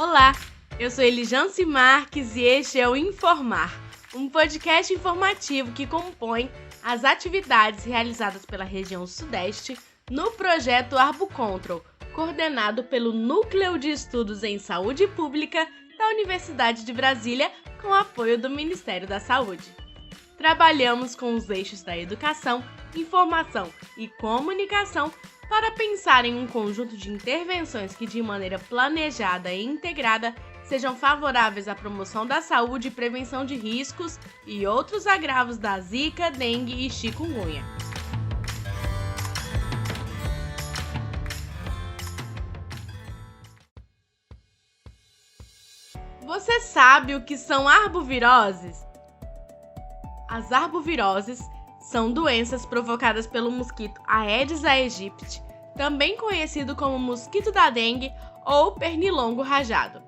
Olá, eu sou Elijance Marques e este é o Informar, um podcast informativo que compõe as atividades realizadas pela região Sudeste no projeto ArboControl, coordenado pelo Núcleo de Estudos em Saúde Pública da Universidade de Brasília, com apoio do Ministério da Saúde. Trabalhamos com os eixos da educação, informação e comunicação para pensar em um conjunto de intervenções que, de maneira planejada e integrada, sejam favoráveis à promoção da saúde e prevenção de riscos e outros agravos da zika, dengue e chikungunya. Você sabe o que são arboviroses? As arboviroses são doenças provocadas pelo mosquito Aedes aegypti, também conhecido como mosquito da dengue ou pernilongo rajado.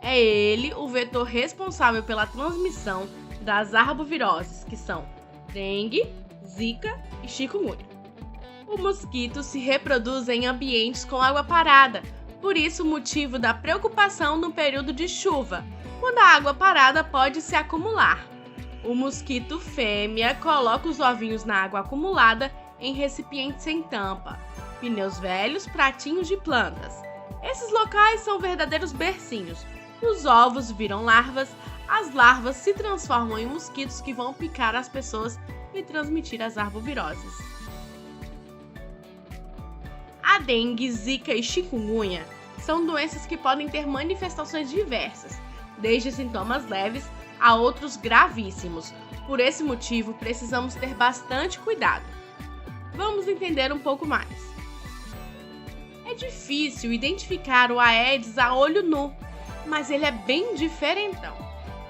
É ele o vetor responsável pela transmissão das arboviroses, que são dengue, zika e chikungunya. O mosquito se reproduz em ambientes com água parada, por isso o motivo da preocupação no período de chuva, quando a água parada pode se acumular. O mosquito fêmea coloca os ovinhos na água acumulada em recipientes sem tampa, pneus velhos, pratinhos de plantas. Esses locais são verdadeiros bercinhos. Os ovos viram larvas, as larvas se transformam em mosquitos que vão picar as pessoas e transmitir as arboviroses. A dengue, zika e chikungunya são doenças que podem ter manifestações diversas, desde sintomas leves a outros gravíssimos. Por esse motivo, precisamos ter bastante cuidado. Vamos entender um pouco mais. É difícil identificar o Aedes a olho nu, mas ele é bem diferentão.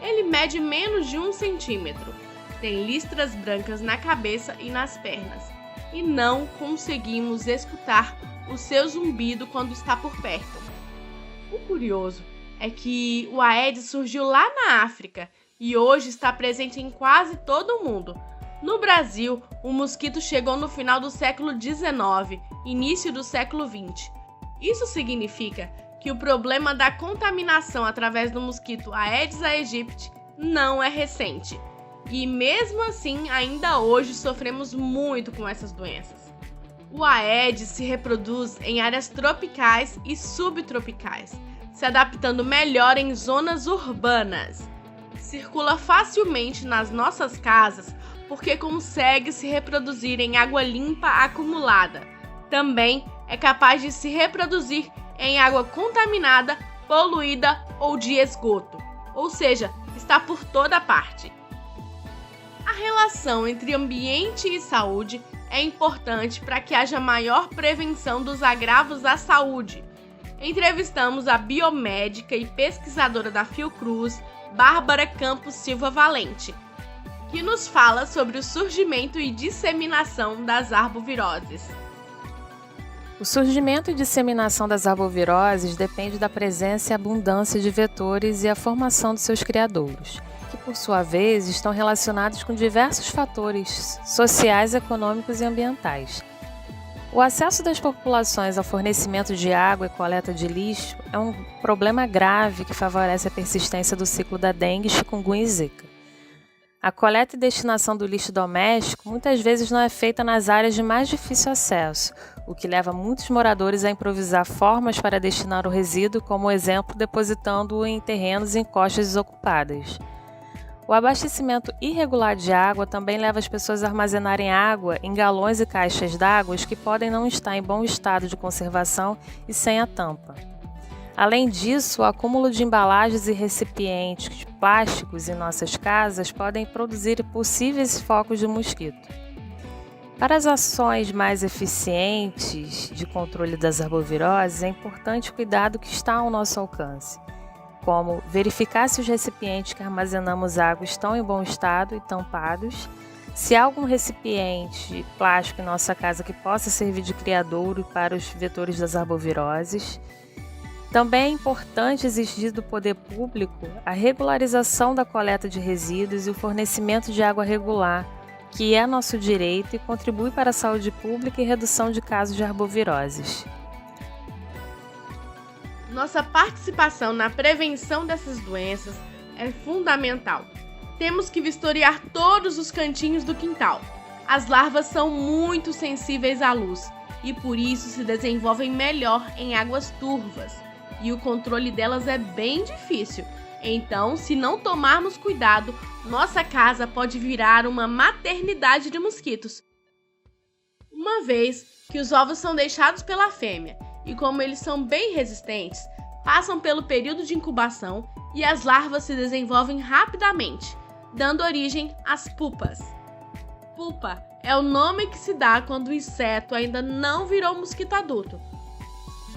Ele mede menos de 1 centímetro, tem listras brancas na cabeça e nas pernas, e não conseguimos escutar o seu zumbido quando está por perto. O curioso é que o Aedes surgiu lá na África e hoje está presente em quase todo o mundo. No Brasil, o mosquito chegou no final do século XIX, início do século XX. Isso significa que o problema da contaminação através do mosquito Aedes aegypti não é recente. E mesmo assim, ainda hoje sofremos muito com essas doenças. O Aedes se reproduz em áreas tropicais e subtropicais, se adaptando melhor em zonas urbanas. Circula facilmente nas nossas casas porque consegue se reproduzir em água limpa acumulada. Também é capaz de se reproduzir em água contaminada, poluída ou de esgoto, ou seja, está por toda parte. A relação entre ambiente e saúde é importante para que haja maior prevenção dos agravos à saúde. Entrevistamos a biomédica e pesquisadora da Fiocruz, Bárbara Campos Silva Valente, que nos fala sobre o surgimento e disseminação das arboviroses. O surgimento e disseminação das arboviroses depende da presença e abundância de vetores e a formação de seus criadouros, que por sua vez estão relacionados com diversos fatores sociais, econômicos e ambientais. O acesso das populações ao fornecimento de água e coleta de lixo é um problema grave que favorece a persistência do ciclo da dengue, chikungunya e zika. A coleta e destinação do lixo doméstico muitas vezes não é feita nas áreas de mais difícil acesso, o que leva muitos moradores a improvisar formas para destinar o resíduo, como exemplo, depositando-o em terrenos e encostas desocupadas. O abastecimento irregular de água também leva as pessoas a armazenarem água em galões e caixas d'água que podem não estar em bom estado de conservação e sem a tampa. Além disso, o acúmulo de embalagens e recipientes plásticos em nossas casas podem produzir possíveis focos de mosquito. Para as ações mais eficientes de controle das arboviroses, é importante cuidar do que está ao nosso alcance, como verificar se os recipientes que armazenamos água estão em bom estado e tampados, se há algum recipiente plástico em nossa casa que possa servir de criadouro para os vetores das arboviroses. Também é importante exigir do poder público a regularização da coleta de resíduos e o fornecimento de água regular, que é nosso direito e contribui para a saúde pública e redução de casos de arboviroses. Nossa participação na prevenção dessas doenças é fundamental. Temos que vistoriar todos os cantinhos do quintal. As larvas são muito sensíveis à luz e por isso se desenvolvem melhor em águas turvas. E o controle delas é bem difícil. Então, se não tomarmos cuidado, nossa casa pode virar uma maternidade de mosquitos. Uma vez que os ovos são deixados pela fêmea e como eles são bem resistentes, passam pelo período de incubação e as larvas se desenvolvem rapidamente, dando origem às pupas. Pupa é o nome que se dá quando o inseto ainda não virou mosquito adulto.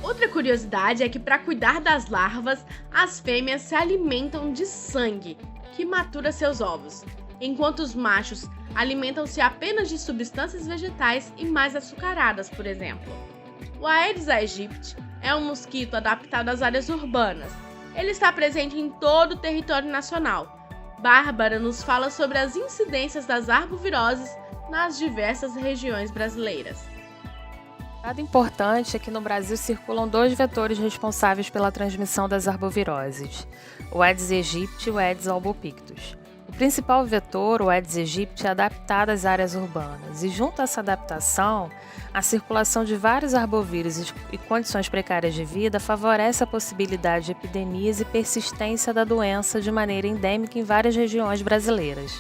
Outra curiosidade é que para cuidar das larvas, as fêmeas se alimentam de sangue, que matura seus ovos, enquanto os machos alimentam-se apenas de substâncias vegetais e mais açucaradas, por exemplo. O Aedes aegypti é um mosquito adaptado às áreas urbanas. Ele está presente em todo o território nacional. Bárbara nos fala sobre as incidências das arboviroses nas diversas regiões brasileiras. Dado importante é que no Brasil circulam 2 vetores responsáveis pela transmissão das arboviroses, o Aedes aegypti e o Aedes albopictus. O principal vetor, o Aedes aegypti, é adaptado às áreas urbanas e, junto a essa adaptação, a circulação de vários arbovírus e condições precárias de vida favorece a possibilidade de epidemias e persistência da doença de maneira endêmica em várias regiões brasileiras.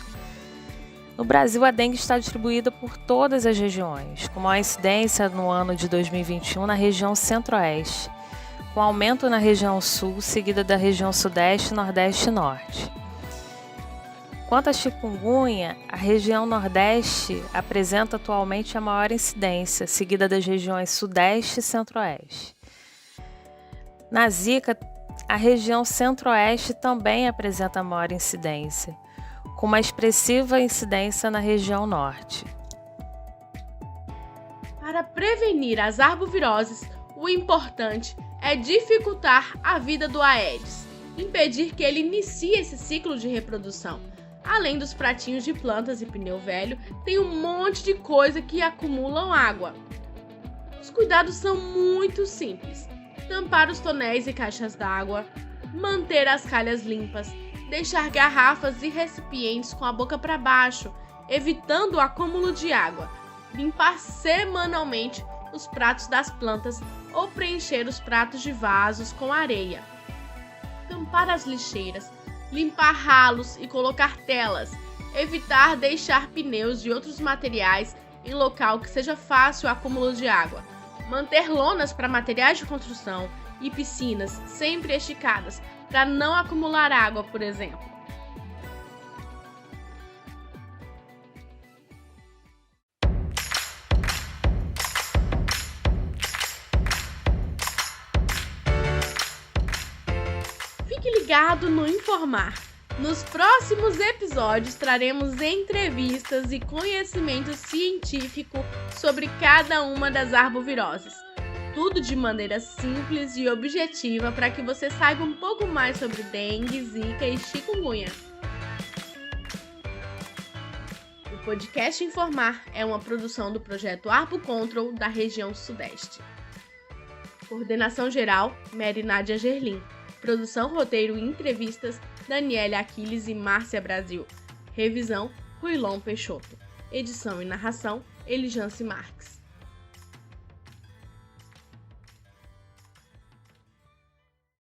No Brasil, a dengue está distribuída por todas as regiões, com maior incidência no ano de 2021 na região centro-oeste, com aumento na região sul, seguida da região sudeste, nordeste e norte. Quanto à chikungunya, a região nordeste apresenta atualmente a maior incidência, seguida das regiões sudeste e centro-oeste. Na zika, a região centro-oeste também apresenta a maior incidência, com uma expressiva incidência na região norte. Para prevenir as arboviroses, o importante é dificultar a vida do Aedes, impedir que ele inicie esse ciclo de reprodução. Além dos pratinhos de plantas e pneu velho, tem um monte de coisa que acumulam água. Os cuidados são muito simples: tampar os tonéis e caixas d'água, manter as calhas limpas, deixar garrafas e recipientes com a boca para baixo, evitando o acúmulo de água, limpar semanalmente os pratos das plantas ou preencher os pratos de vasos com areia, tampar as lixeiras, limpar ralos e colocar telas, evitar deixar pneus e outros materiais em local que seja fácil o acúmulo de água, manter lonas para materiais de construção e piscinas sempre esticadas para não acumular água, por exemplo. Fique ligado no Informar. Nos próximos episódios traremos entrevistas e conhecimento científico sobre cada uma das arboviroses. Tudo de maneira simples e objetiva para que você saiba um pouco mais sobre dengue, zika e chikungunya. O podcast Informar é uma produção do projeto Arbocontrol da região Sudeste. Coordenação geral, Mary Nádia Gerlin. Produção, roteiro e entrevistas, Daniele Aquiles e Márcia Brasil. Revisão, Ruilon Peixoto. Edição e narração, Elijance Marques.